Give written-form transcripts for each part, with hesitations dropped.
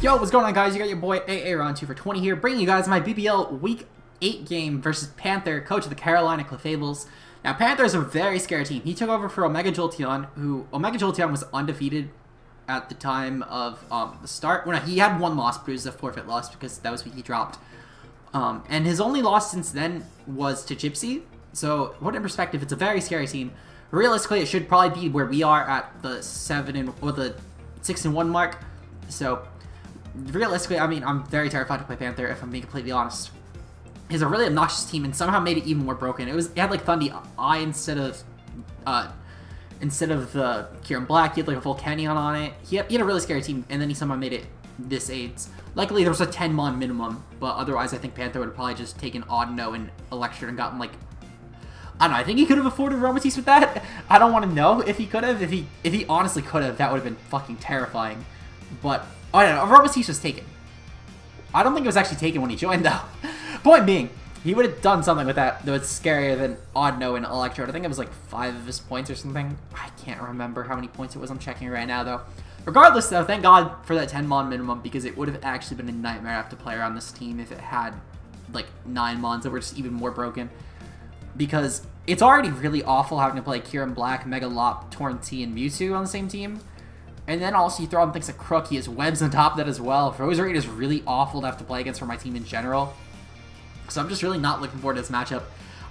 Yo, what's going on, guys? You got your boy AA Round 2 for 20 here, bringing you guys my BBL Week 8 game versus Panther, coach of the Carolina Clefables. Now, Panther is a very scary team. He took over for Omega Jolteon, who Omega Jolteon was undefeated at the time of the start. Well, no, he had one loss, but it was a forfeit loss because that was what he dropped. And his only loss since then was to Gypsy. So, put in perspective, it's a very scary team. Realistically, it should probably be where we are at the 6-1 mark. So, realistically, I mean, I'm very terrified to play Panther, if I'm being completely honest. He's a really obnoxious team and somehow made it even more broken. It had like Thundy Eye instead of the Kieran Black. He had like a Volcanion on it. He had a really scary team, and then he somehow made it this AIDS. Luckily, there was a 10-mon minimum, but otherwise, I think Panther would have probably just taken Audino and Electro and gotten like, I don't know. I think he could have afforded Aromatisse with that. I don't want to know if he could have. If he honestly could have, that would have been fucking terrifying. But I don't know. Aromatisse was taken. I don't think it was actually taken when he joined, though. Point being, he would have done something with that was scarier than Audino and Electrode. I think it was like 5 of his points or something. I can't remember how many points it was. I'm checking right now, though. Regardless, though, thank God for that 10-mon minimum, because it would have actually been a nightmare to have to play around this team if it had like 9 mons that were just even more broken. Because it's already really awful having to play Kieran Black, Megalop, Torrentee, and Mewtwo on the same team. And then also you throw in things like Crook, he has Webs on top of that as well. Roserade is really awful to have to play against for my team in general. So I'm just really not looking forward to this matchup.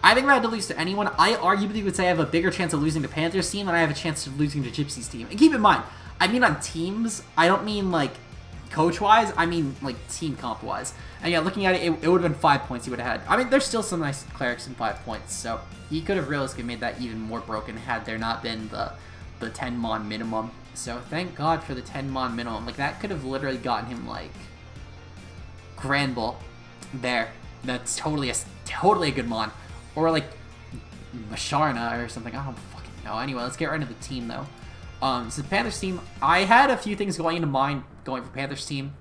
I think if I had to lose to anyone, I arguably would say I have a bigger chance of losing to Panthers team than I have a chance of losing to Gypsy's team. And keep in mind, I mean on teams, I don't mean like coach-wise, I mean like team comp-wise. And yeah, looking at it, it would have been 5 points he would have had. I mean, there's still some nice clerics in 5 points, so he could have realistically made that even more broken had there not been the 10-mon minimum. So thank God for the 10-mon minimum. Like, that could have literally gotten him, like, Granbull there. That's totally a good mon. Or, like, Masharna or something. I don't fucking know. Anyway, let's get right into the team, though. So the Panthers team, I had a few things going into mind going for Panthers team.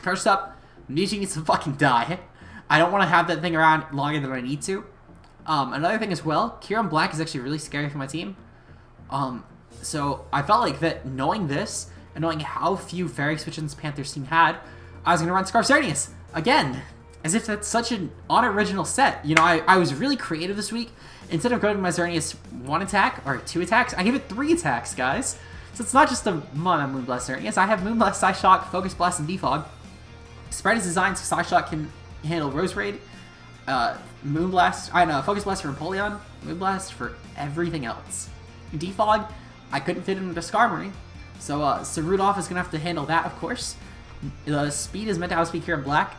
First up, Mewtwo needs to fucking die. I don't want to have that thing around longer than I need to. Another thing as well, Kieran Black is actually really scary for my team. So I felt like that knowing this, and knowing how few Fairy Switch-ins Panthers team had, I was going to run Scarf Xerneas again. As if that's such an unoriginal set. You know, I was really creative this week. Instead of going to my Xerneas 1 attack, or 2 attacks, I give it 3 attacks, guys. So it's not just a Mono Moonblast Xerneas. I have Moonblast, Psyshock, Focus Blast, and Defog. Spread is designed so Psyshock can handle Roserade. Moonblast, Focus Blast for Empoleon. Moonblast for everything else. Defog, I couldn't fit into Skarmory. So Rudolph is going to have to handle that, of course. The speed is meant to outspeed Kieran Black.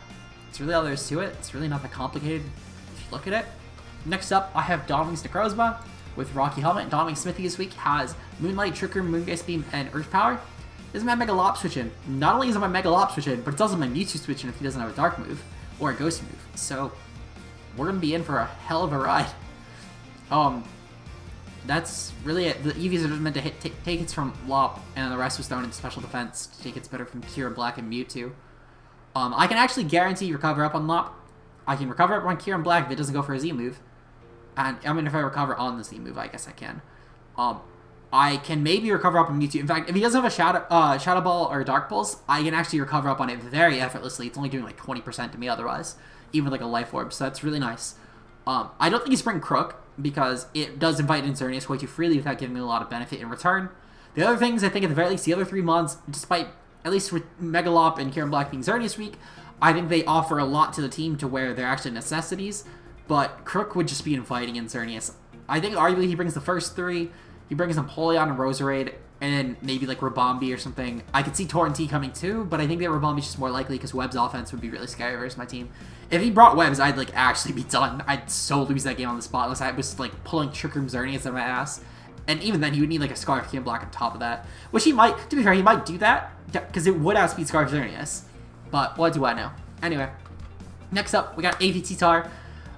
It's really all there is to it. It's really not that complicated if you look at it. Next up, I have Donwing's Necrozma with Rocky Helmet. Donwing Smithy this week has Moonlight, Tricker, Moongeist Beam, and Earth Power. This is my Mega Lop switch in. Not only is it my Mega Lop switch in, but it's also my Mewtwo switch in if he doesn't have a Dark move or a Ghost move. So we're going to be in for a hell of a ride. That's really it. The EVs are just meant to take hits from Lop, and the rest was thrown into special defense to take hits better from Kieran Black and Mewtwo. I can actually guarantee recover up on Lop. I can recover up on Kieran Black if it doesn't go for a Z move. And, I mean, if I recover on the Z move, I guess I can. I can maybe recover up on Mewtwo. In fact, if he doesn't have a Shadow Ball or Dark Pulse, I can actually recover up on it very effortlessly. It's only doing like 20% to me otherwise, even with like a Life Orb, so that's really nice. I don't think he's bringing Crook, because it does invite in Xerneas way too freely without giving me a lot of benefit in return. The other things, I think at the very least, the other 3 mods, despite at least with Megalop and Kieran Black being Xerneas week, I think they offer a lot to the team to where they're actually necessities, but Crook would just be inviting in Xerneas. I think arguably he brings the first 3, he brings Empoleon and Roserade, and then maybe like Rabombi or something. I could see Torrentee coming too, but I think that Rabombi's just more likely because Web's offense would be really scary versus my team. If he brought Webs, I'd like actually be done. I'd so lose that game on the spot unless I was like pulling Trick Room Xerneas out of my ass. And even then, he would need like a Scarf Kieran Black on top of that. Which he might, to be fair, he might do that because it would outspeed Scarf Xerneas. But what do I know? Anyway, next up, we got AVT Tar.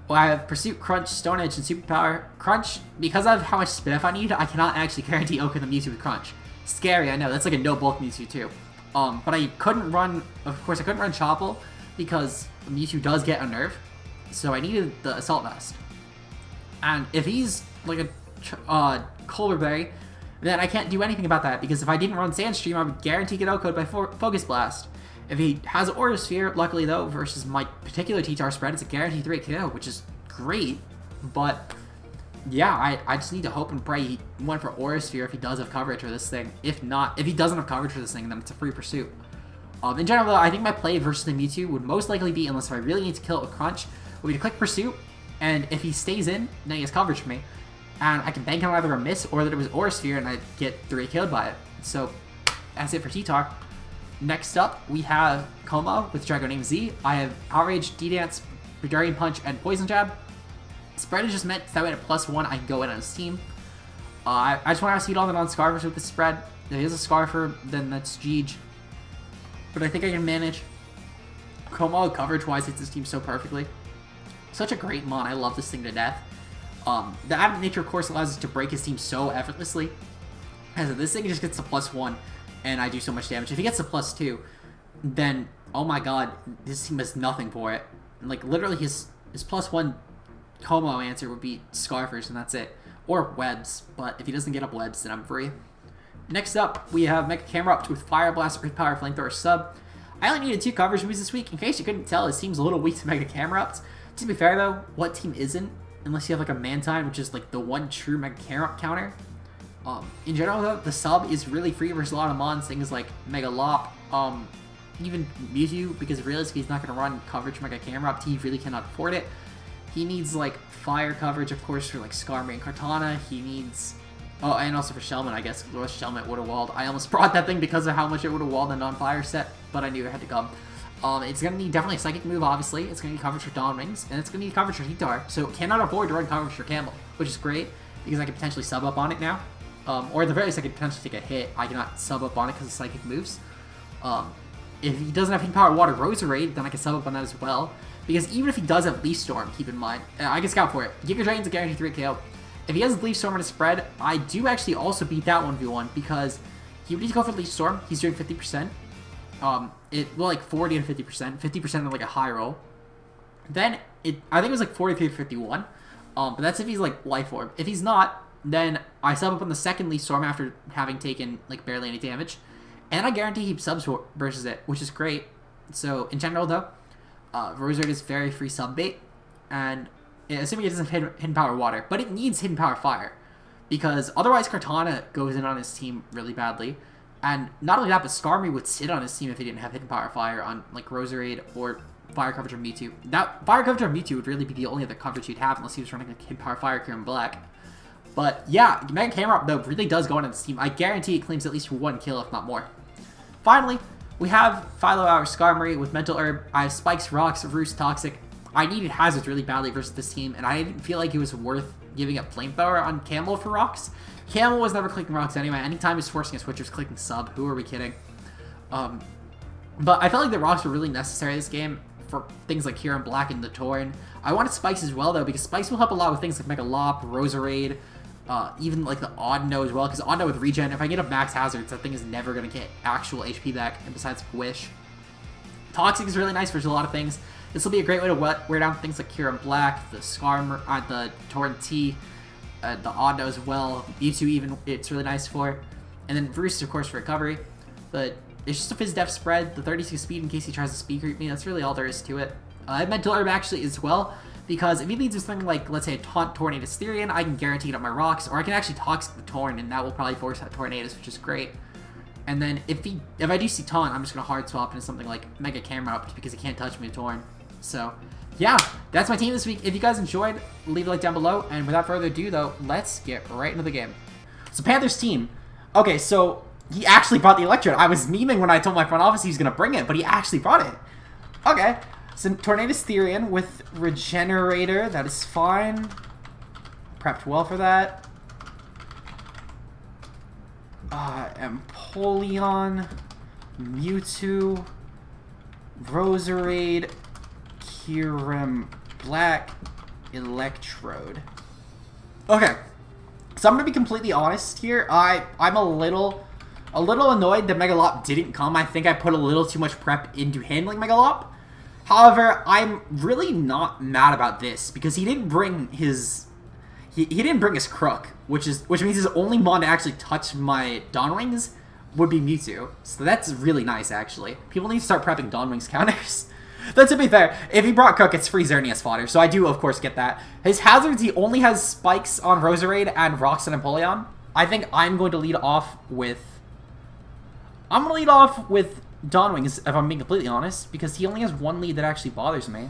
Well, I have Pursuit, Crunch, Stone Edge, and Superpower. Crunch, because of how much Spiff I need, I cannot actually guarantee Oaken the Mewtwo with Crunch. Scary, I know. That's like a no-bulk Mewtwo too. But I couldn't run, of course, I couldn't run Chople because Mewtwo does get a nerf. So I needed the Assault Vest. And if he's like a Colberberry, then I can't do anything about that because if I didn't run Sandstream, I would guarantee get out-code by Focus Blast. If he has Aura Sphere, luckily though, versus my particular T-Tar spread, it's a guaranteed 3 KO, which is great. But yeah, I just need to hope and pray he went for Aura Sphere if he does have coverage for this thing. If not, if he doesn't have coverage for this thing, then it's a free pursuit. In general though, I think my play versus the Mewtwo would most likely be, unless if I really need to kill it with Crunch, would be to click Pursuit, and if he stays in, then he has coverage for me. And I can bank on either a miss or that it was Aura Sphere and I get 3 killed by it. So that's it for T-Tar. Next up, we have Como with Drago named Z. I have Outrage, D-Dance, Dragon Punch, and Poison Jab. Spread is just meant that way at +1 I can go in on his team. I just want to have speed on the non-Scarfers with this spread. If he is a Scarfer, then that's Jeej. But I think I can manage. Como coverage-wise hits his team so perfectly. Such a great mon. I love this thing to death. The Adamant Nature, of course, allows us to break his team so effortlessly. As this thing just gets to +1, and I do so much damage. If he gets to +2, then, oh my god, this team has nothing for it. Like, literally, his +1 Como answer would be Scarfers, and that's it. Or Webs, but if he doesn't get up Webs, then I'm free. Next up, we have Mega Camerupt with Fire Blast, Earth Power, Flamethrower, Sub. I only needed 2 coverage moves this week. In case you couldn't tell, his team's a little weak to Mega Camerupt. To be fair, though, what team isn't? Unless you have, like, a Mantine, which is, like, the one true Mega Camerupt counter. In general, though, the Sub is really free versus a lot of mons, things like Mega Lop, even Mewtwo, because realistically he's not going to run coverage Mega Camerupt. He really cannot afford it. He needs, like, fire coverage, of course, for, like, Skarmory and Kartana. He needs... Oh, and also for Shelmet, I guess. Shelmet would have walled. I almost brought that thing because of how much it would have walled in non-fire set, but I knew it had to come. It's going to need definitely a Psychic move, obviously. It's going to need coverage for Dawn Wings, and it's going to need coverage for T-Tar. So it cannot afford to run coverage for Camel, which is great, because I can potentially sub up on it now. Or at the very least, I could potentially take a hit. I cannot sub up on it because of Psychic moves. If he doesn't have Hidden Power Water Roserade, then I can sub up on that as well. Because even if he does have Leaf Storm, keep in mind, I can scout for it. Giga Dragon's a guaranteed 3 KO. If he has Leaf Storm in his spread, I do actually also beat that 1v1 because he would need to go for Leaf Storm. He's doing 50%. Well, like 40 and 50%. 50% of like a high roll. Then, I think it was like 43 to 51. But that's if he's like Life Orb. If he's not, then I sub up on the second Leaf Storm after having taken like barely any damage. And I guarantee he subs versus it, which is great. So, in general though, Roserade is very free sub bait. And assuming it doesn't have Hidden Power Water. But it needs Hidden Power Fire. Because otherwise Kartana goes in on his team really badly. And not only that, but Skarmory would sit on his team if he didn't have Hidden Power Fire on like Roserade or Fire Coverage or Mewtwo. That Fire Coverage or Mewtwo would really be the only other coverage he'd have unless he was running like Hidden Power Fire Cure in Black. But yeah, Mega Camerupt though really does go on his team. I guarantee it claims at least 1 kill, if not more. Finally, we have Philo Hour Skarmory with Mental Herb. I have Spikes, Rocks, Roost, Toxic. I needed Hazards really badly versus this team, and I didn't feel like it was worth giving up Flamethrower on Camel for Rocks. Camel was never clicking Rocks anyway. Anytime he's forcing a switch, he was clicking Sub. Who are we kidding? But I felt like the Rocks were really necessary this game for things like Here in Black and the Torn. I wanted Spikes as well, though, because Spikes will help a lot with things like Mega Lop, Roserade, even like the Audino as well, because Audino with Regen, if I get up Max Hazards, that thing is never going to get actual HP back, and besides Wish. Toxic is really nice for a lot of things. This will be a great way to wear down things like Here in Black, the Skarmory, the Torrent T, the Audino as well, Mewtwo even, it's really nice for. And then Roost, of course, for recovery. But it's just a Fizz Def spread, the 36 speed in case he tries to speed creep me, that's really all there is to it. I have Mental Herb actually as well, because if he leads with something like, let's say, a Taunt Tornadus Therian, I can guarantee it on my Rocks, or I can actually Toxic the Torn, and that will probably force out Tornadus, which is great. And then if I do see Taunt, I'm just going to hard swap into something like Mega Camerupt, because he can't touch me with Torn. So, yeah, that's my team this week. If you guys enjoyed, leave a like down below. And without further ado, though, let's get right into the game. So, Panthers team. Okay, so he actually brought the Electrode. I was memeing when I told my front office he was going to bring it, but he actually brought it. Okay, so Tornadus Therian with Regenerator. That is fine. Prepped well for that. Empoleon, Mewtwo, Roserade, Kyurem Black, Electrode. Okay, so I'm gonna be completely honest here. I'm a little annoyed that Megalop didn't come. I think I put a little too much prep into handling Megalop. However, I'm really not mad about this because he didn't bring his he didn't bring his Crook, which means his only mon to actually touch my Dawn Wings would be Mewtwo. So that's really nice, actually. People need to start prepping Dawn Wings counters. But to be fair, if he brought Cook, it's free Xerneas fodder, so I do, of course, get that. His hazards, he only has Spikes on Roserade and Rocks and Empoleon. I think I'm going to lead off with... I'm going to lead off with Dawn Wings, if I'm being completely honest, because he only has one lead that actually bothers me.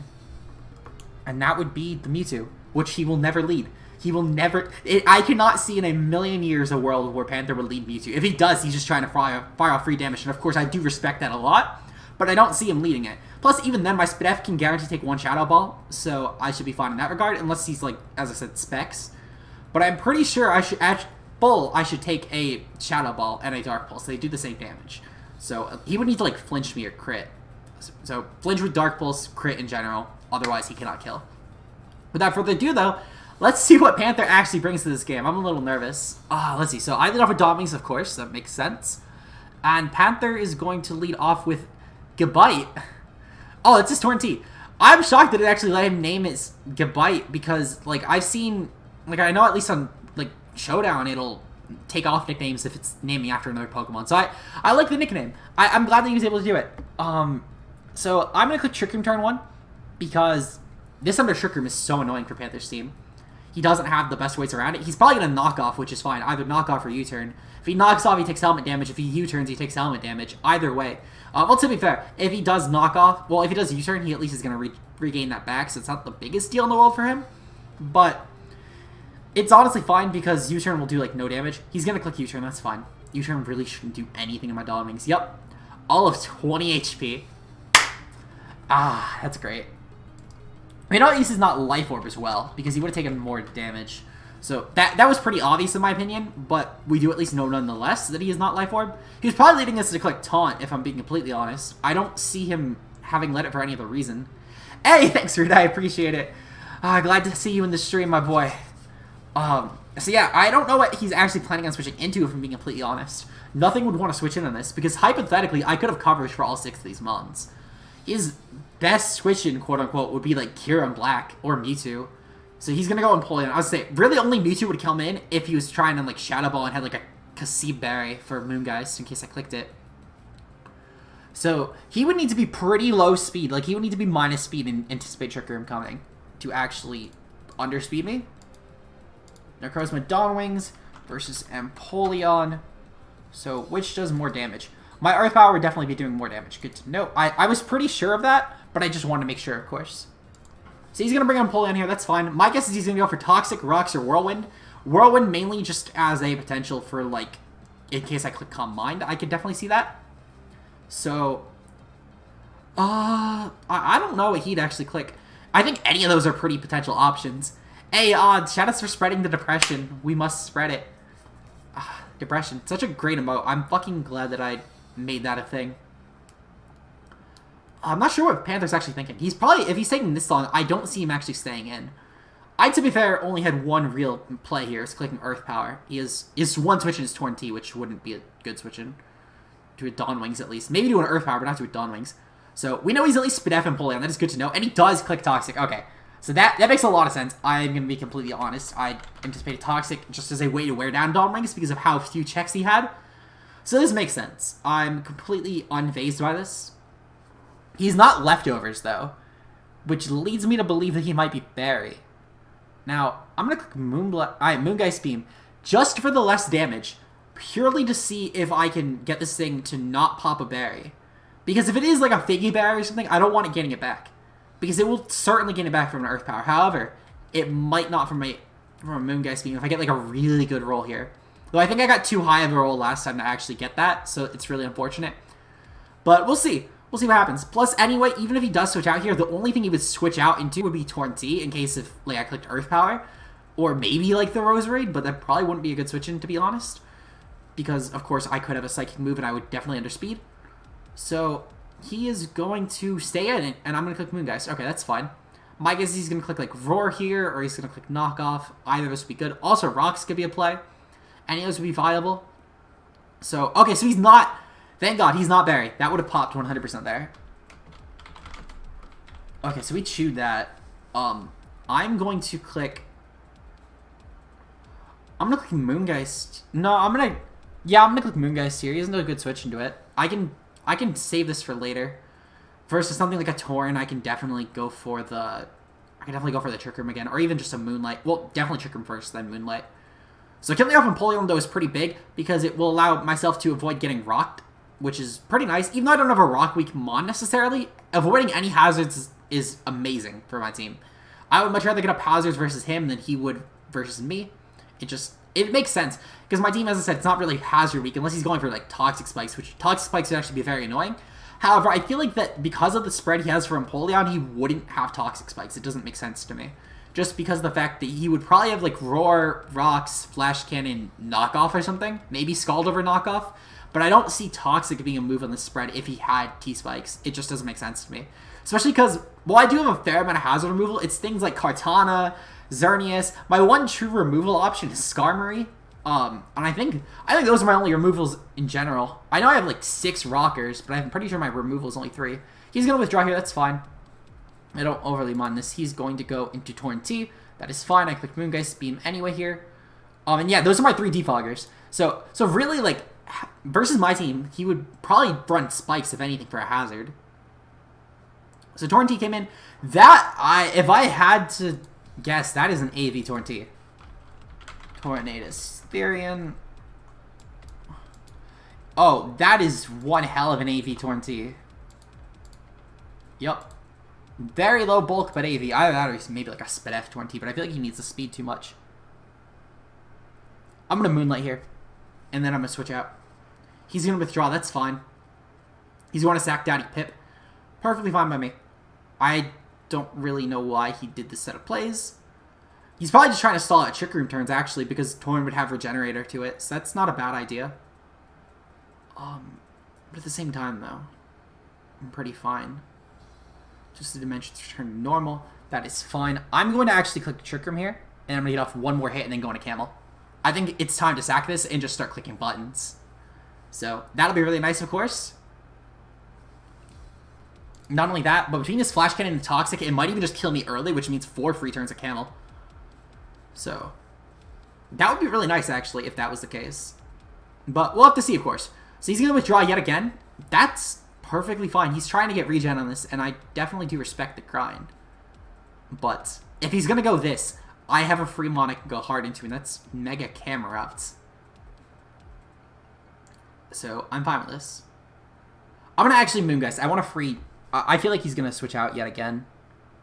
And that would be the Mewtwo, which he will never lead. He will never... I cannot see in a million years a world where Panther would lead Mewtwo. If he does, he's just trying to fire off free damage, and of course I do respect that a lot, but I don't see him leading it. Plus, even then, my Spadef can guarantee take one Shadow Ball, so I should be fine in that regard, unless he's, like, as I said, Specs. But I'm pretty sure I should, at full, I should take a Shadow Ball and a Dark Pulse. They do the same damage. So, he would need to, like, flinch me or crit. So, flinch with Dark Pulse, crit in general, otherwise he cannot kill. Without further ado, though, let's see what Panther actually brings to this game. I'm a little nervous. Let's see. So, I lead off with Dawn Wings, of course, that makes sense. And Panther is going to lead off with Gabite. Oh, it's his Torn-T. I'm shocked that it actually let him name it Gabite because, like, I've seen, like, I know at least on, like, Showdown it'll take off nicknames if it's naming after another Pokemon. So I like the nickname. I'm glad that he was able to do it. So I'm going to click Trick Room turn 1 because this under Trick Room is so annoying for Panther's team. He doesn't have the best ways around it. He's probably going to knock off, which is fine. Either knock off or U-turn. If he knocks off, he takes helmet damage. If he U-turns, he takes helmet damage. Either way. Well, to be fair, if he does knock off, well, if he does U-turn, he at least is going to regain that back, so it's not the biggest deal in the world for him. But it's honestly fine because U-turn will do, like, no damage. He's going to click U-turn, that's fine. U-turn really shouldn't do anything in my Dawn Wings. Yep. All of 20 HP. That's great. I mean, at least he's not Life Orb as well, because he would have taken more damage. So that was pretty obvious in my opinion, but we do at least know nonetheless that he is not Life Orb. He was probably leading us to click Taunt, if I'm being completely honest. I don't see him having led it for any other reason. Hey, thanks, Rude, I appreciate it. Glad to see you in the stream, my boy. So yeah, I don't know what he's actually planning on switching into, if I'm being completely honest. Nothing would want to switch in on this, because hypothetically, I could have coverage for all 6 of these mons. His best switch in, quote-unquote, would be like Kyurem Black or Mewtwo. So he's gonna go Empoleon. I would say, really only Mewtwo would come in if he was trying to, like, Shadow Ball and had, like, a Kasib Berry for Moongeist, in case I clicked it. So, he would need to be pretty low speed. Like, he would need to be minus speed and anticipate Trick Room coming to actually underspeed me. Necrozma Dawn Wings versus Empoleon. So, which does more damage? My Earth Power would definitely be doing more damage. Good to know. I was pretty sure of that, but I just wanted to make sure, of course. So he's going to bring Empoleon here, that's fine. My guess is he's going to go for Toxic, Rocks, or Whirlwind. Whirlwind mainly just as a potential for, like, in case I click Calm Mind, I could definitely see that. So, I don't know what he'd actually click. I think any of those are pretty potential options. Hey, shout outs for spreading the depression. We must spread it. Depression, such a great emote. I'm fucking glad that I made that a thing. I'm not sure what Panther's actually thinking. He's probably, if he's taking this long, I don't see him actually staying in. I, to be fair, only had one real play here. It's clicking Earth Power. He is one switch in his Torn-T, which wouldn't be a good switch in. To a Dawn Wings, at least. Maybe to an Earth Power, but not to a Dawn Wings. So, we know he's at least Spadef and Empoleon. That is good to know. And he does click Toxic. Okay. So that makes a lot of sense. I'm going to be completely honest. I anticipated Toxic just as a way to wear down Dawn Wings because of how few checks he had. So this makes sense. I'm completely unfazed by this. He's not Leftovers, though, which leads me to believe that he might be Berry. Now, I'm going to click Moongeist Beam just for the less damage, purely to see if I can get this thing to not pop a Berry. Because if it is like a Figgy Berry or something, I don't want it getting it back. Because it will certainly gain it back from an Earth Power. However, it might not from a Moongeist Beam if I get like a really good roll here. Though I think I got too high of a roll last time to actually get that, so it's really unfortunate. But we'll see. We'll see what happens. Plus, anyway, even if he does switch out here, the only thing he would switch out into would be Torn-T in case if, like, I clicked Earth Power. Or maybe, like, the Roserade, but that probably wouldn't be a good switch in, to be honest. Because, of course, I could have a Psychic move and I would definitely underspeed. So, he is going to stay in it, and I'm going to click Moongeist. Okay, that's fine. My guess is he's going to click, like, Roar here, or he's going to click Knock Off. Either of us would be good. Also, Rocks could be a play. Any of those would be viable. So, okay, so he's not... Thank God, he's not Berry. That would have popped 100% there. Okay, so we chewed that. I'm going to click... I'm going to click Moongeist. No, I'm going to... Yeah, I'm gonna click Moongeist here. He doesn't do a good switch into it. I can save this for later. Versus something like a Torrent, I can definitely go for the Trick Room again, or even just a Moonlight. Well, definitely Trick Room first, then Moonlight. So killing off Empoleon, though, is pretty big, because it will allow myself to avoid getting rocked, which is pretty nice. Even though I don't have a Rock Weak Mon necessarily, avoiding any hazards is amazing for my team. I would much rather get up hazards versus him than he would versus me. It makes sense, because my team, as I said, it's not really hazard weak, unless he's going for, like, Toxic Spikes, which Toxic Spikes would actually be very annoying. However, I feel like that because of the spread he has for Empoleon, he wouldn't have Toxic Spikes. It doesn't make sense to me. Just because of the fact that he would probably have, like, Roar, Rocks, Flash Cannon, Knockoff or something. Maybe Scald over Knockoff. But I don't see Toxic being a move on the spread if he had T-Spikes. It just doesn't make sense to me. Especially because, while I do have a fair amount of hazard removal, it's things like Kartana, Xerneas. My one true removal option is Skarmory. And I think those are my only removals in general. I know I have like 6 rockers, but I'm pretty sure my removal is only 3. He's going to withdraw here, that's fine. I don't overly mind this. He's going to go into Torn T. That is fine. I click Moongeist Beam anyway here. And yeah, those are my 3 defoggers. So really, like, versus my team, he would probably run Spikes, if anything, for a hazard. So Torn T came in. If I had to guess, that is an AV Torn T. Tornadus. Therian. Oh, that is one hell of an AV Torn T. Yep. Very low bulk, but AV. Either that or maybe like a Sped F Torn T, but I feel like he needs the speed too much. I'm going to Moonlight here. And then I'm going to switch out. He's going to withdraw. That's fine. He's going to sack Daddy Pip. Perfectly fine by me. I don't really know why he did this set of plays. He's probably just trying to stall out Trick Room turns, actually, because Torn would have Regenerator to it, so that's not a bad idea. But at the same time, though, I'm pretty fine. Just the dimensions return to normal. That is fine. I'm going to actually click Trick Room here, and I'm going to get off one more hit and then go into Camel. I think it's time to sack this and just start clicking buttons. So, that'll be really nice, of course. Not only that, but between this Flash Cannon and Toxic, it might even just kill me early, which means 4 free turns of Camel. So, that would be really nice, actually, if that was the case. But we'll have to see, of course. So he's going to withdraw yet again. That's perfectly fine. He's trying to get regen on this, and I definitely do respect the grind. But if he's going to go this, I have a free mon I can go hard into, and that's Mega Camerupt. So, I'm fine with this. I'm going to actually Moongeist. I want to free... I feel like he's going to switch out yet again.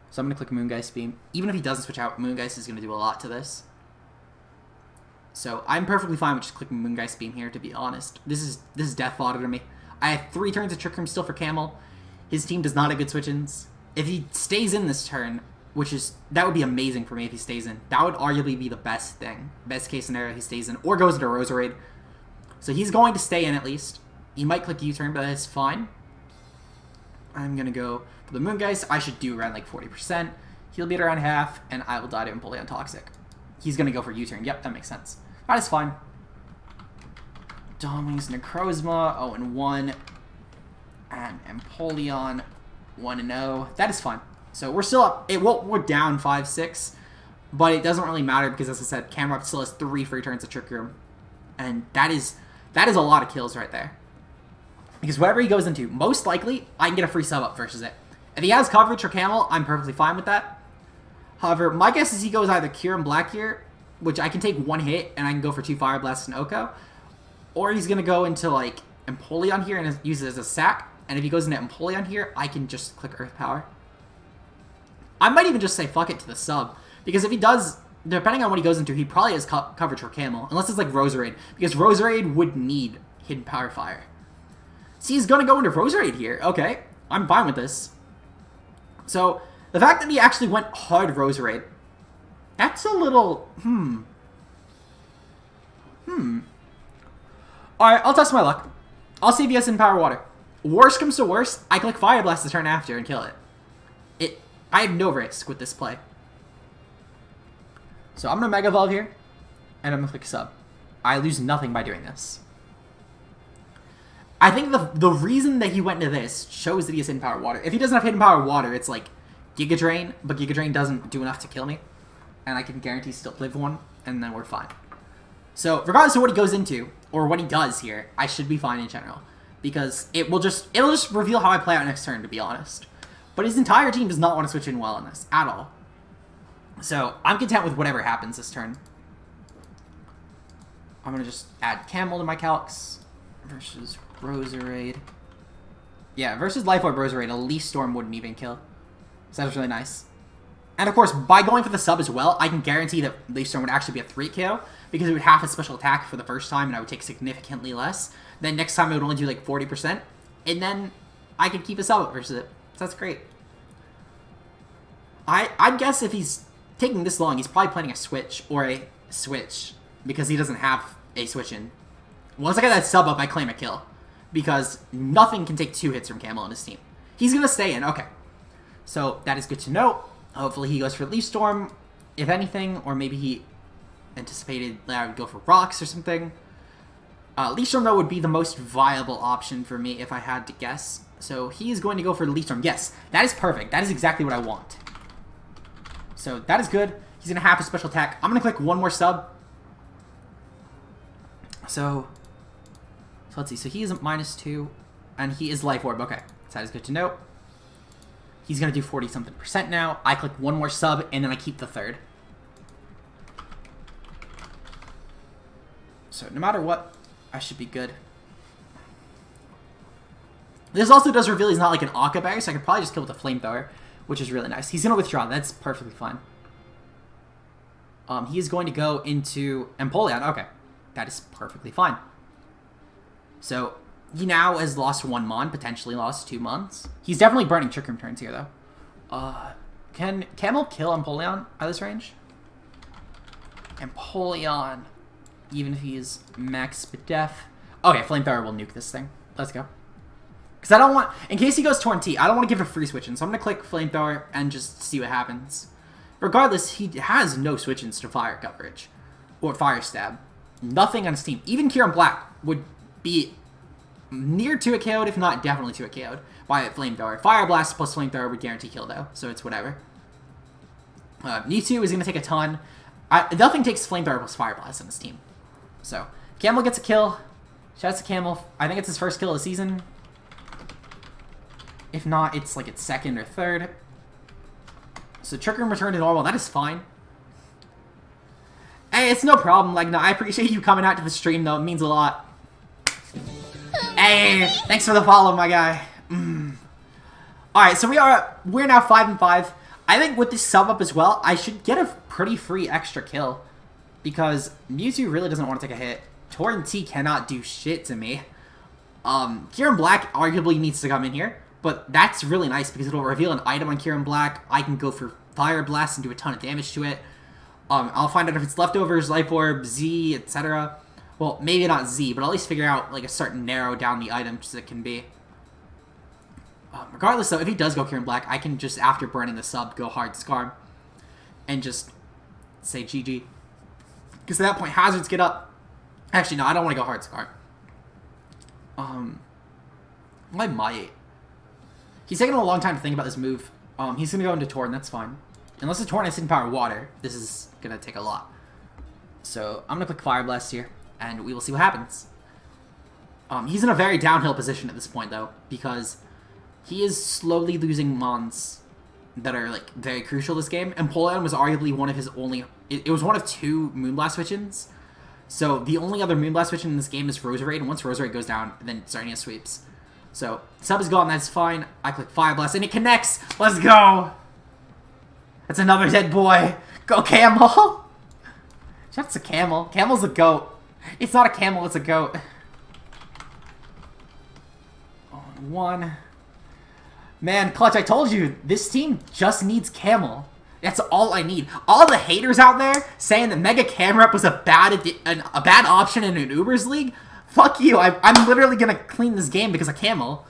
So I'm going to click Moongeist Beam. Even if he doesn't switch out, Moongeist is going to do a lot to this. So I'm perfectly fine with just clicking Moongeist Beam here, to be honest. This is death fodder to me. I have 3 turns of Trick Room still for Camel. His team does not have good switch-ins. If he stays in this turn, that would be amazing for me if he stays in. That would arguably be the best thing. Best case scenario, he stays in, or goes into Roserade. So he's going to stay in at least. He might click U-turn, but that's fine. I'm going to go for the Moongeist. I should do around like 40%. He'll be at around half, and I will die to Empoleon Toxic. He's going to go for U-turn. Yep, that makes sense. That is fine. Dawnwings, Necrozma, 0-1. And Empoleon, 1-0. That is fine. So we're still up. We're down 5-6, but it doesn't really matter because, as I said, Camerupt still has 3 free turns of Trick Room. And that is a lot of kills right there. Because whatever he goes into, most likely, I can get a free sub up versus it. If he has coverage for Camel, I'm perfectly fine with that. However, my guess is he goes either Cure and Black here, which I can take 1 hit and I can go for 2 Fire Blasts and Oko. Or he's going to go into, like, Empoleon here and use it as a sack. And if he goes into Empoleon here, I can just click Earth Power. I might even just say fuck it to the sub. Because if he does, depending on what he goes into, he probably has coverage for Camel. Unless it's like Roserade. Because Roserade would need Hidden Power Fire. See, he's going to go into Roserade here. Okay, I'm fine with this. So, the fact that he actually went hard Roserade, that's a little, Alright, I'll test my luck. I'll see if he has in Power Water. Worst comes to worst, I click Fire Blast the turn after and kill it. I have no risk with this play. So I'm going to Mega Evolve here, and I'm going to click Sub. I lose nothing by doing this. I think the reason that he went into this shows that he has Hidden Power Water. If he doesn't have Hidden Power Water, it's like Giga Drain, but Giga Drain doesn't do enough to kill me. And I can guarantee still live 1, and then we're fine. So, regardless of what he goes into, or what he does here, I should be fine in general. Because it'll just reveal how I play out next turn, to be honest. But his entire team does not want to switch in well on this, at all. So, I'm content with whatever happens this turn. I'm going to just add Camel to my calcs. Versus Roserade. Yeah, versus Life Orb Roserade, a Leaf Storm wouldn't even kill. So that was really nice. And of course, by going for the sub as well, I can guarantee that Leaf Storm would actually be a 3 KO. Because it would have a special attack for the first time, and I would take significantly less. Then next time, it would only do like 40%. And then I could keep a sub up versus it. So that's great. I'd guess if he's taking this long, he's probably planning a switch or a switch. Because he doesn't have a switch in. Once I get that sub up, I claim a kill. Because nothing can take 2 hits from Camel on his team. He's going to stay in. Okay. So that is good to know. Hopefully he goes for Leaf Storm, if anything. Or maybe he anticipated that I would go for Rocks or something. Leaf Storm, though, would be the most viable option for me if I had to guess. So he is going to go for Leaf Storm. Yes, that is perfect. That is exactly what I want. So that is good. He's going to have a special attack. I'm going to click one more sub. So let's see. So he is -2, and he is Life Orb. Okay, so that is good to know. He's going to do 40-something% now. I click one more sub, and then I keep the third. So no matter what, I should be good. This also does reveal he's not like an Akka Berry, so I could probably just kill with a Flamethrower, which is really nice. He's going to withdraw. That's perfectly fine. He is going to go into Empoleon. Okay. That is perfectly fine. So, he now has lost 1 Mon, potentially lost 2 Mons. He's definitely burning Trick Room turns here, though. Can Camel kill Empoleon at this range? Empoleon, even if he is max def. Okay, Flamethrower will nuke this thing. Let's go. Because I don't want, in case he goes Torn T, I don't want to give it a free switch in, so I'm going to click Flamethrower and just see what happens. Regardless, he has no switch-ins to fire coverage. Or fire stab. Nothing on his team. Even Kieran Black would be near to a KO'd, if not definitely to a KO'd, by Flamethrower. Fire Blast plus Flamethrower would guarantee kill, though, so it's whatever. Mewtwo is going to take a ton. Nothing takes Flamethrower plus Fire Blast on his team. So, Camel gets a kill. Shouts to Camel. I think it's his first kill of the season. If not, it's like its second or third. So, Trick Room returned to normal. That is fine. Hey, it's no problem. Like, no, I appreciate you coming out to the stream, though. It means a lot. Hey, thanks for the follow, my guy. Alright, so we're now 5-5. I think with this sub up as well, I should get a pretty free extra kill. Because Mewtwo really doesn't want to take a hit. Torn T cannot do shit to me. Kieran Black arguably needs to come in here. But that's really nice because it'll reveal an item on Kieran Black. I can go for Fire Blast and do a ton of damage to it. I'll find out if it's leftovers, Life Orb, Z, etc. Well, maybe not Z, but I'll at least figure out like a certain narrow down the items it can be. Regardless, though, if he does go Kieran Black, I can just, after burning the sub, go hard Scarm. And just say GG. Because at that point, hazards get up. Actually, no, I don't want to go hard Scarm. I might. He's taking a long time to think about this move. He's going to go into Torn, that's fine. Unless the Torn has Hidden Power Water, this is going to take a lot. So, I'm going to click Fire Blast here, and we will see what happens. He's in a very downhill position at this point, though, because he is slowly losing Mons that are, like, very crucial this game. And Empoleon was arguably one of his only... It was one of 2 Moonblast switch-ins. So, the only other Moonblast switch-in in this game is Roserade, and once Roserade goes down, then Sarnia sweeps. So, sub is gone, that's fine. I click Fire Blast, and it connects! Let's go! That's another dead boy! Go Camel! Shouts to Camel. Camel's a goat. It's not a camel, it's a goat. On 1. Man, Clutch, I told you, this team just needs Camel. That's all I need. All the haters out there saying that Mega Camera Up was a bad option in an Ubers League, fuck you. I'm literally going to clean this game because of Camel.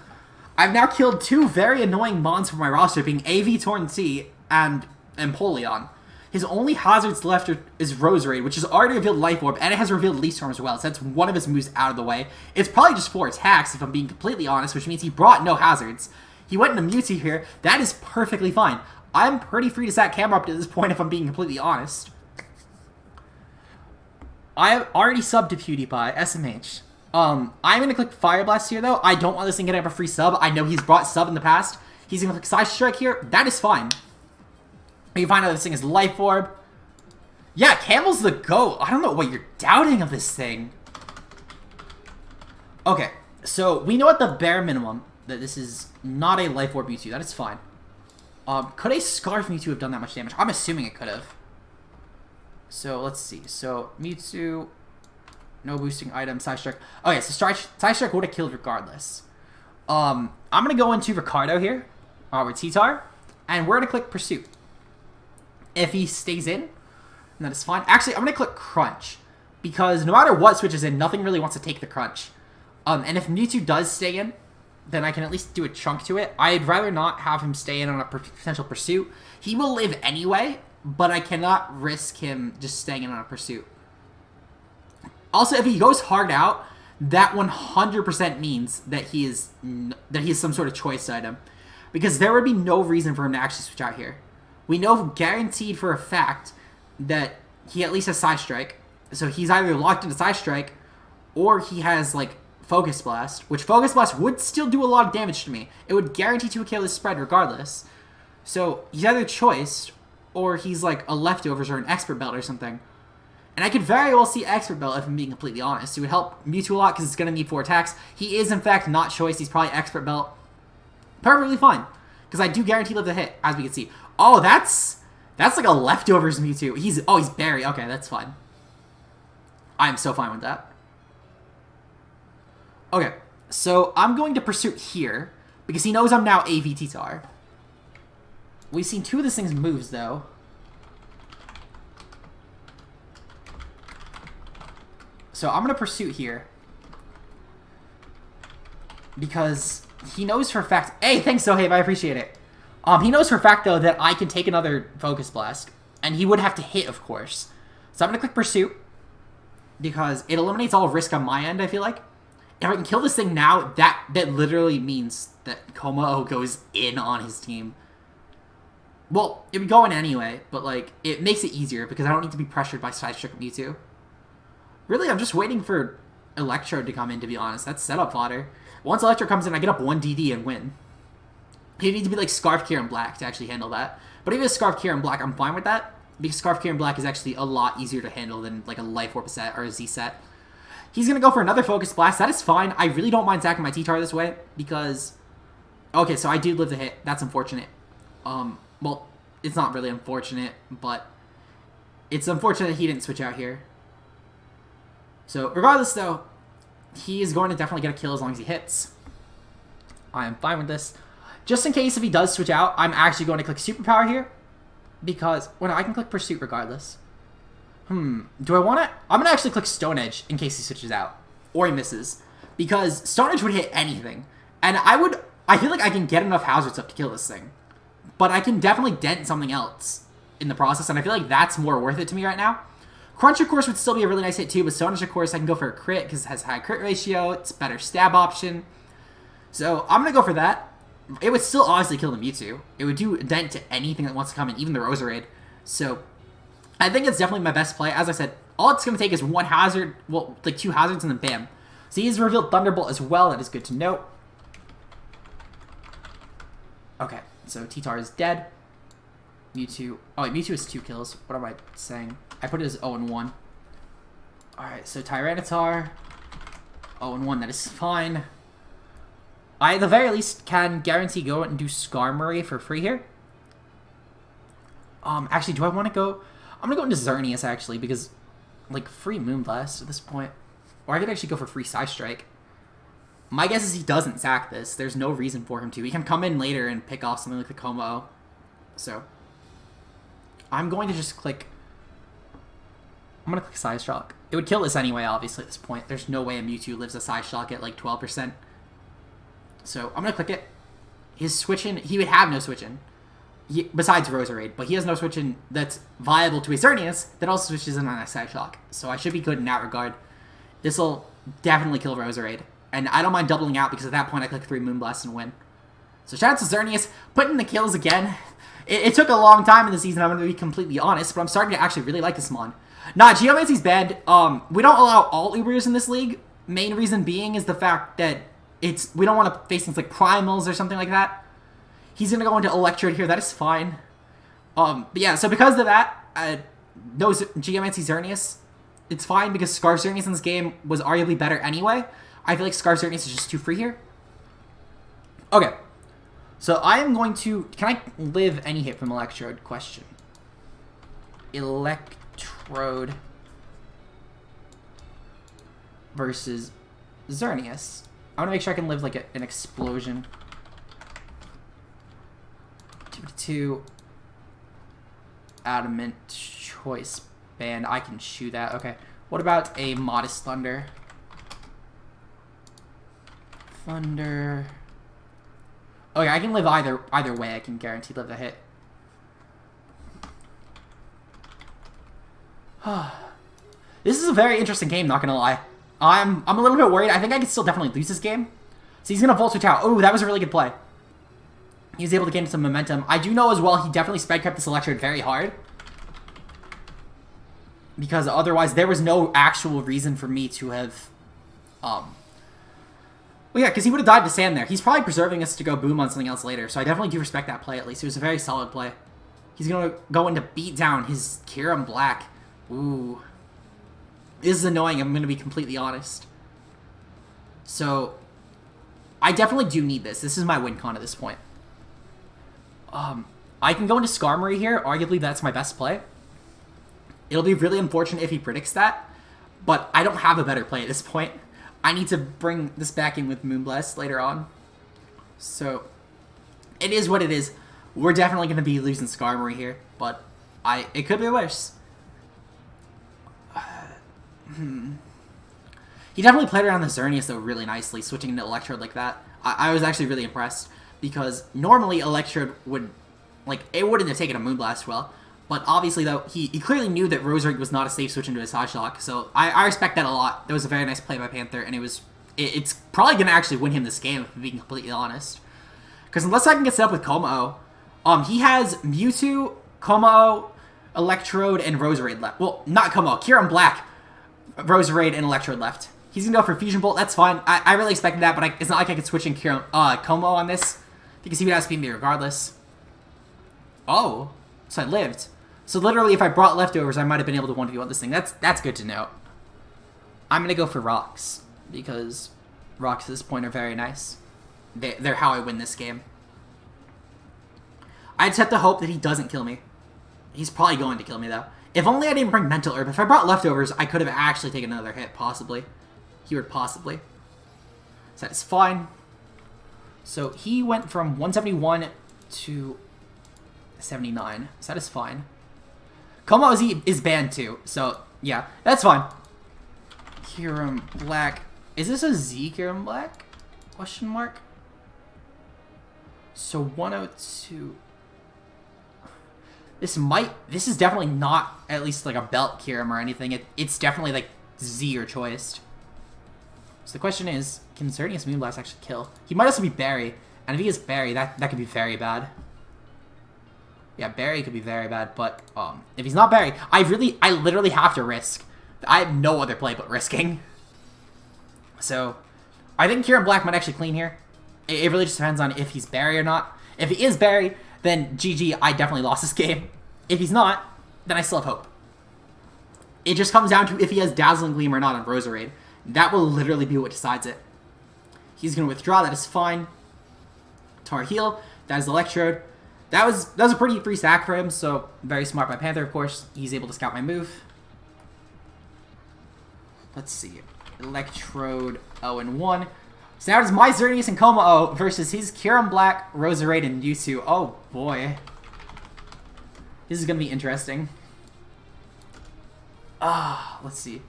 I've now killed 2 very annoying mons from my roster, being AV Torn T and Empoleon. His only hazards left is Roserade, which has already revealed Life Orb, and it has revealed Leaf Storm as well, so that's one of his moves out of the way. It's probably just 4 attacks, if I'm being completely honest, which means he brought no hazards. He went into Mewtwo here. That is perfectly fine. I'm pretty free to sack Camera Up to this point, if I'm being completely honest. I have already subbed to PewDiePie, SMH. I'm going to click Fire Blast here, though. I don't want this thing getting up a free sub. I know he's brought sub in the past. He's going to click Side Strike here. That is fine. You find out this thing is Life Orb. Yeah, Camel's the GOAT. I don't know what you're doubting of this thing. Okay, so we know at the bare minimum that this is not a Life Orb Mewtwo. That is fine. Could a Scarf Mewtwo have done that much damage? I'm assuming it could have. So, let's see. So, Mewtwo, no boosting item, Side Strike. Okay, so Side Strike would have killed regardless. I'm going to go into Ricardo here, with T-Tar, and we're going to click Pursuit. If he stays in, that is fine. Actually, I'm going to click Crunch, because no matter what switches in, nothing really wants to take the Crunch. And if Mewtwo does stay in, then I can at least do a chunk to it. I'd rather not have him stay in on a potential Pursuit. He will live anyway, but I cannot risk him just staying in on a Pursuit. Also, if he goes hard out, that 100% means that he is some sort of choice item, because there would be no reason for him to actually switch out here. We know guaranteed for a fact that he at least has Side Strike, so he's either locked into Side Strike, or he has like Focus Blast, which Focus Blast would still do a lot of damage to me. It would guarantee to kill his spread regardless. So he's either choiced, or he's like a Leftovers or an Expert Belt or something. And I could very well see Expert Belt if I'm being completely honest. It would help Mewtwo a lot because it's going to need 4 attacks. He is in fact not choiced. He's probably Expert Belt. Perfectly fine. Because I do guarantee live the hit, as we can see. Oh, that's like a Leftovers Mewtwo. He's Berry. Okay, that's fine. I'm so fine with that. Okay, so I'm going to Pursuit here, because he knows I'm now AV T-Tar. We've seen 2 of this thing's moves, though. So I'm going to Pursuit here, because he knows for a fact... Hey, thanks, Sohaib, I appreciate it. He knows for a fact, though, that I can take another Focus Blast, and he would have to hit, of course. So I'm going to click Pursuit, because it eliminates all risk on my end, I feel like. If I can kill this thing now, that literally means that Como goes in on his team. Well, it would go in anyway, but, like, it makes it easier because I don't need to be pressured by Side Strike Mewtwo. Really, I'm just waiting for Electrode to come in, to be honest. That's setup fodder. Once Electrode comes in, I get up 1 DD and win. You need to be, like, Scarf Kieran Black to actually handle that. But even Scarf Kieran Black, I'm fine with that, because Scarf Kieran Black is actually a lot easier to handle than, like, a Life Orb set or a Z set. He's going to go for another Focus Blast. That is fine. I really don't mind attacking my T-Tar this way because... Okay, so I do live the hit. That's unfortunate. Well, it's not really unfortunate, but it's unfortunate he didn't switch out here. So, regardless, though, he is going to definitely get a kill as long as he hits. I am fine with this. Just in case if he does switch out, I'm actually going to click Superpower here because... Well, no, I can click Pursuit regardless. Do I want it? I'm going to actually click Stone Edge in case he switches out. Or he misses. Because Stone Edge would hit anything. And I feel like I can get enough hazards up to kill this thing. But I can definitely dent something else in the process. And I feel like that's more worth it to me right now. Crunch, of course, would still be a really nice hit too. But Stone Edge, of course, I can go for a crit because it has high crit ratio. It's a better stab option. So I'm going to go for that. It would still obviously kill the Mewtwo. It would do a dent to anything that wants to come in, even the Roserade. So... I think it's definitely my best play. As I said, all it's going to take is 1 hazard, well, like 2 hazards, and then bam. So he's revealed Thunderbolt as well. That is good to note. Okay, so T-Tar is dead. Mewtwo. Oh, wait, Mewtwo has 2 kills. What am I saying? I put it as 0-1. Alright, so Tyranitar. 0-1, that is fine. I, at the very least, can guarantee go and do Skarmory for free here. Actually, do I want to go... I'm going to go into Xerneas, actually, because, like, free Moonblast at this point. Or I could actually go for free Side Strike. My guess is he doesn't sack this. There's no reason for him to. He can come in later and pick off something like the Como. So, I'm going to just click... I'm going to click Side Shock. It would kill this anyway, obviously, at this point. There's no way a Mewtwo lives a Side Shock at, like, 12%. So, I'm going to click it. His switch-in... He would have no switch-in. Besides Roserade, but he has no switch-in that's viable to a Xerneas that also switches in on a Side Shock. So I should be good in that regard. This will definitely kill Roserade. And I don't mind doubling out because at that point I click 3 Moonblasts and win. So shout out to Xerneas, putting the kills again. It took a long time in the season, I'm going to be completely honest, but I'm starting to actually really like this mon. Nah, Geomancy's banned. We don't allow all Ubers in this league. Main reason being is the fact that we don't want to face things like Primals or something like that. He's going to go into Electrode here. That is fine. But yeah, so because of that, no Geomancy Xerneas, it's fine because Scarf Xerneas in this game was arguably better anyway. I feel like Scarf Xerneas is just too free here. Okay. So I am going to... Can I live any hit from Electrode? Question. Electrode versus Xerneas. I want to make sure I can live like an explosion. 2 Adamant Choice Band. I can chew that. Okay. What about a Modest Thunder? Thunder. Okay, I can live either way. I can guarantee live the hit. This is a very interesting game, not gonna lie. I'm a little bit worried. I think I could still definitely lose this game. So he's gonna Volt Switch out. Oh, that was a really good play. He was able to gain some momentum. I do know as well he definitely sped crept this Electrode very hard. Because otherwise there was no actual reason for me to have... Well, yeah, because he would have died to sand there. He's probably preserving us to go boom on something else later. So I definitely do respect that play at least. It was a very solid play. He's going to go in to beat down his Kyurem Black. Ooh. This is annoying, I'm going to be completely honest. So, I definitely do need this. This is my win con at this point. I can go into Skarmory here. Arguably, that's my best play. It'll be really unfortunate if he predicts that. But I don't have a better play at this point. I need to bring this back in with Moonblast later on. So, it is what it is. We're definitely going to be losing Skarmory here. But it could be worse. He definitely played around the Xerneas though really nicely, switching into Electrode like that. I was actually really impressed, because normally Electrode would, like, it wouldn't have taken a Moonblast well, but obviously though, he clearly knew that Roserade was not a safe switch into his Psyshock, so I respect that a lot. That was a very nice play by Panther, and it's probably going to actually win him this game, if I'm being completely honest. Because unless I can get set up with Komao, he has Mewtwo, Komao, Electrode, and Roserade left. Well, not Komao, Kyurem Black, Roserade, and Electrode left. He's going to go for Fusion Bolt. That's fine. I really expected that, but it's not like I could switch in Komao on this, because he would outspeed me regardless. Oh, so I lived. So literally, if I brought leftovers, I might have been able to 1v1 this thing. That's good to know. I'm going to go for Rocks, because Rocks at this point are very nice. They're how I win this game. I just have to hope that he doesn't kill me. He's probably going to kill me, though. If only I didn't bring Mental Herb. If I brought leftovers, I could have actually taken another hit, possibly. He would possibly. So that is fine. So he went from 171 to 79. So that is fine. Komao is banned too. So yeah, that's fine. Kyurem Black. Is this a Z Kyurem Black? Question mark. So 102. This is definitely not at least like a belt Kyurem or anything. It's definitely like Z or choiced. So the question is, can Xerneas Moonblast actually kill? He might also be Barry, and if he is Barry, that could be very bad. Yeah, Barry could be very bad, but if he's not Barry, I literally have to risk. I have no other play but risking. So, I think Kyurem Black might actually clean here. It really just depends on if he's Barry or not. If he is Barry, then GG, I definitely lost this game. If he's not, then I still have hope. It just comes down to if he has Dazzling Gleam or not on Roserade. That will literally be what decides it. He's going to withdraw. That is fine. Tar Heel. That is Electrode. That was a pretty free stack for him, so very smart by Panther, of course. He's able to scout my move. Let's see. Electrode 0-1. So now it's my Xerneas and Komao versus his Kyurem Black, Roserade, and Mewtwo. Oh boy. This is going to be interesting. Let's see.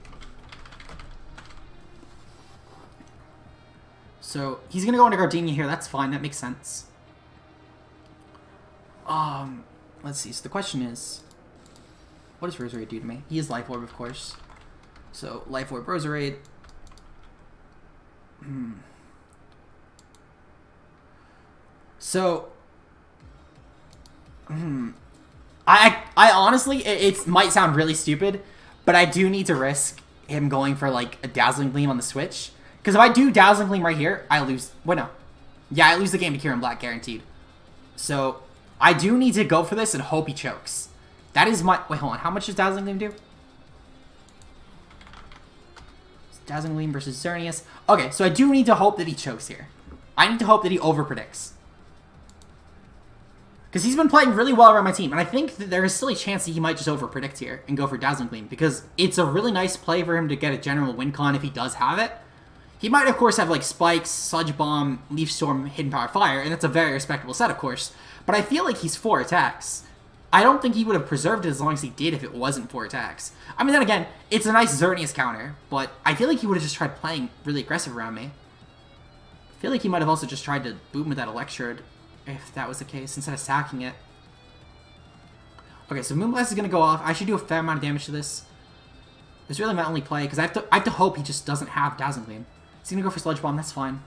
So, he's going to go into Gardenia here. That's fine. That makes sense. Let's see. So, the question is, what does Roserade do to me? He is Life Orb, of course. So, Life Orb, Roserade. So, I honestly, it might sound really stupid, but I do need to risk him going for, like, a Dazzling Gleam on the Switch. Because if I do Dazzling Gleam right here, I lose. Wait, no. Yeah, I lose the game to Kieran Black, guaranteed. So, I do need to go for this and hope he chokes. That is my... Wait, hold on. How much does Dazzling Gleam do? Dazzling Gleam versus Xerneas. Okay, so I do need to hope that he chokes here. I need to hope that he overpredicts. Because he's been playing really well around my team. And I think that there is still a chance that he might just overpredict here and go for Dazzling Gleam. Because it's a really nice play for him to get a general win con if he does have it. He might, of course, have, like, Spikes, Sludge Bomb, Leaf Storm, Hidden Power Fire. And that's a very respectable set, of course. But I feel like he's 4 attacks. I don't think he would have preserved it as long as he did if it wasn't 4 attacks. I mean, then again, it's a nice Xerneas counter. But I feel like he would have just tried playing really aggressive around me. I feel like he might have also just tried to boom with that Electrode. If that was the case, instead of sacking it. Okay, so Moonblast is going to go off. I should do a fair amount of damage to this. It's really my only play, because I have to hope he just doesn't have Dazzling Gleam. He's going to go for Sludge Bomb, that's fine.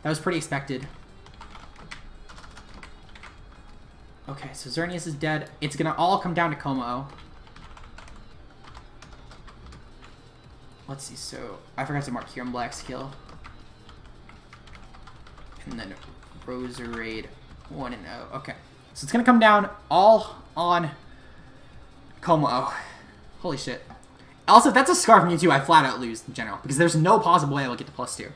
That was pretty expected. Okay, so Xerneas is dead. It's going to all come down to Como. Let's see, so... I forgot to mark Kieran Black's kill. And then... Roserade 1-0. Okay. So it's going to come down all on Como. Holy shit. Also, if that's a Scarf Mewtwo, I flat out lose in general. Because there's no possible way I will get to +2.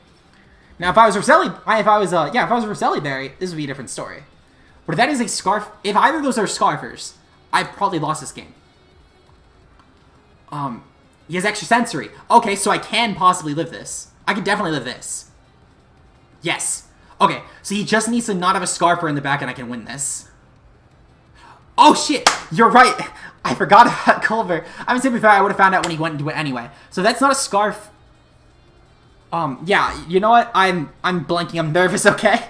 Now, if I was Roselli Berry, this would be a different story. But if that is a Scarf... If either of those are Scarfers, I probably lost this game. He has Extra Sensory. Okay, so I can possibly live this. I can definitely live this. Yes. Okay, so he just needs to not have a Scarfer in the back and I can win this. Oh shit, you're right. I forgot about Culver. I mean, to be fair, I would have found out when he went into it anyway. So that's not a Scarf. Yeah, you know what? I'm blanking. I'm nervous, okay?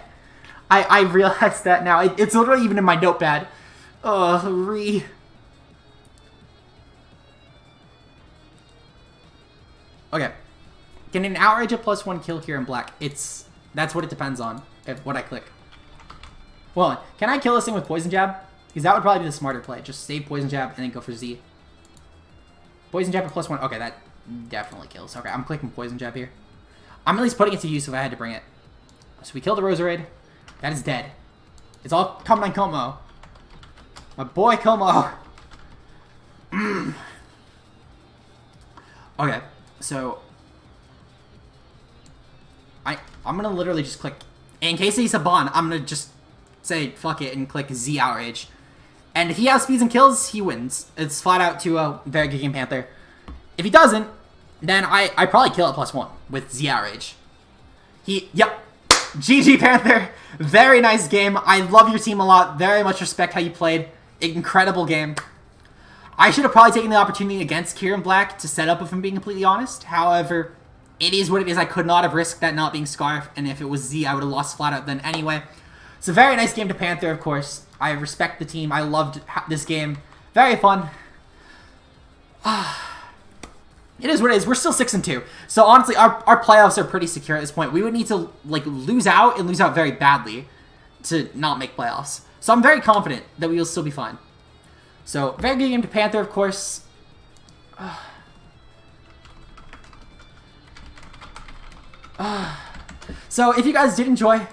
I realized that now. It's literally even in my notepad. Okay. Getting an outrage at +1 kill here in black. That's what it depends on, what I click. Well, can I kill this thing with Poison Jab? Because that would probably be the smarter play. Just save Poison Jab and then go for Z. Poison Jab at +1. Okay, that definitely kills. Okay, I'm clicking Poison Jab here. I'm at least putting it to use if I had to bring it. So we killed the Roserade. That is dead. It's all coming on Como. My boy Como. Okay, so... I'm going to literally just click... In case he's a Bon, I'm going to just say fuck it and click Z Outrage. And if he has speeds and kills, he wins. It's flat out to a very good game, Panther. If he doesn't, then I probably kill at +1 with Z Outrage. Yep. GG, Panther. Very nice game. I love your team a lot. Very much respect how you played. Incredible game. I should have probably taken the opportunity against Kieran Black to set up, if I'm being completely honest. However... It is what it is. I could not have risked that not being Scarf, and if it was Z, I would have lost flat out then anyway. It's a very nice game to Panther, of course. I respect the team. I loved this game. Very fun. It is what it is. We're still 6-2. So honestly, our playoffs are pretty secure at this point. We would need to like lose out and lose out very badly to not make playoffs. So I'm very confident that we will still be fine. So very good game to Panther, of course. So if you guys did enjoy,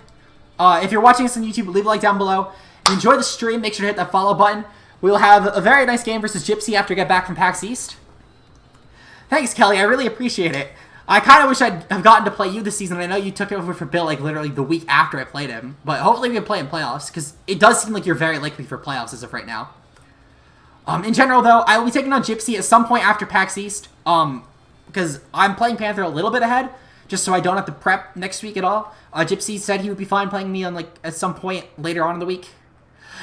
if you're watching this on YouTube, leave a like down below. If you enjoy the stream, make sure to hit that follow button. We will have a very nice game versus Gypsy after I get back from PAX East. Thanks, Kelly. I really appreciate it. I kind of wish I'd have gotten to play you this season. I know you took it over for Bill like literally the week after I played him. But hopefully we can play in playoffs, because it does seem like you're very likely for playoffs as of right now. In general, though, I will be taking on Gypsy at some point after PAX East. Because I'm playing Panther a little bit ahead, just so I don't have to prep next week at all. Gypsy said he would be fine playing me on like at some point later on in the week.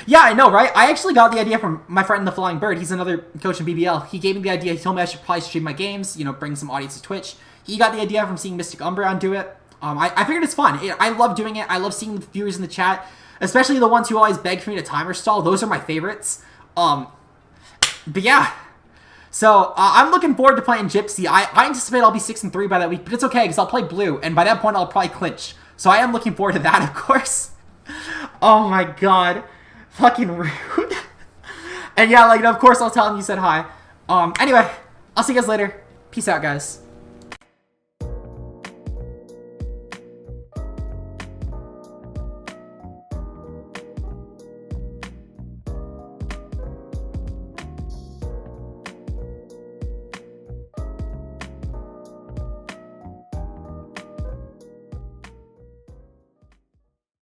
Yeah, I know, right? I actually got the idea from my friend the Flying Bird. He's another coach in BBL. He gave me the idea. He told me I should probably stream my games, you know, bring some audience to Twitch. He got the idea from seeing Mystic Umbreon do it. I figured it's fun. I love doing it. I love seeing the viewers in the chat, especially the ones who always beg for me to timer stall. Those are my favorites. But yeah. So, I'm looking forward to playing Gypsy. I anticipate I'll be 6-3 by that week, but it's okay, because I'll play Blue, and by that point I'll probably clinch. So I am looking forward to that, of course. Oh my god. Fucking rude. And yeah, like, of course I'll tell him you said hi. Anyway, I'll see you guys later. Peace out, guys.